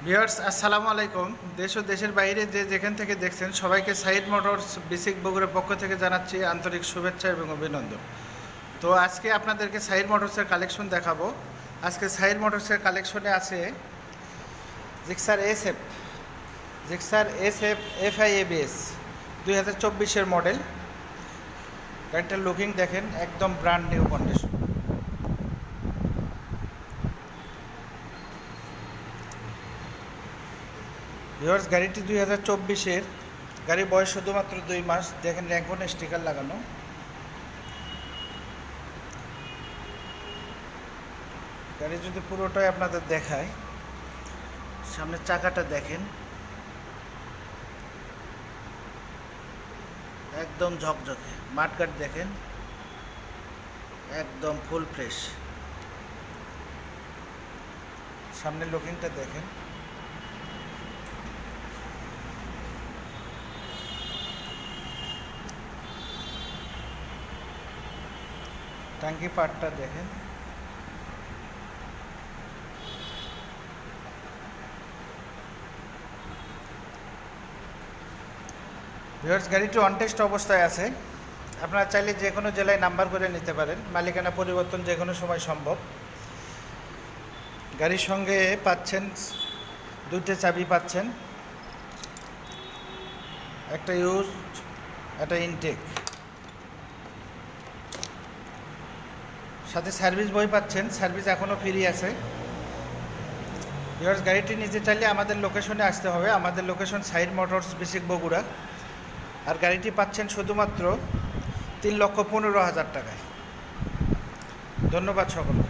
Viewers আসসালামু আলাইকুম। দেশ ও দেশের বাইরে যে যেখান থেকে দেখছেন সবাইকে সাইদ মোটরস বেসিক বগুড়ার পক্ষ থেকে জানাচ্ছি আন্তরিক শুভেচ্ছা এবং অভিনন্দন। তো আজকে আপনাদেরকে সাইদ মোটরসের কালেকশন দেখাবো। আজকে সাইদ মোটরসের কালেকশনে আছে জিক্সার এসএফ এফআই এবিএস 2024-এর মডেল। গাড়িটার লুকিং দেখেন, একদম ব্র্যান্ড নিউ কন্ডিশন। ভিউয়ার্স গাড়িটি 2024-এর গাড়ি, বয়স শুধুমাত্র 2 মাস। দেখেন র্যাঙ্কন স্টিকার লাগানো। গাড়ি যদি পুরোটাই আপনাদের দেখায়, সামনের চাকাটা দেখেন, একদম ঝকঝকে। মাঠগার্ড দেখেন, একদম ফুল ফ্রেশ। সামনের লুকিংটা দেখেন, টাঙ্কি পার্টটা দেখেন। ভিউয়ার্স গাড়িটি অন টেস্ট অবস্থায় আছে। আপনারা চাইলে যে কোনো জেলায় নাম্বার করে নিতে পারেন। মালিকানা পরিবর্তন যে কোনো সময় সম্ভব। গাড়ির সঙ্গে পাচ্ছেন 2টে চাবি পাচ্ছেন, একটা ইউজ, একটা ইনটেক, সাথে সার্ভিস বই পাচ্ছেন। সার্ভিস এখনও ফ্রি আছে। ভিউয়ার্স গাড়িটি নিতে চাইলে আমাদের লোকেশনে আসতে হবে। আমাদের location Saeed Motors basic Bogura. আর গাড়িটি পাচ্ছেন শুধুমাত্র 3,15,000 টাকায়। ধন্যবাদ সকলকে।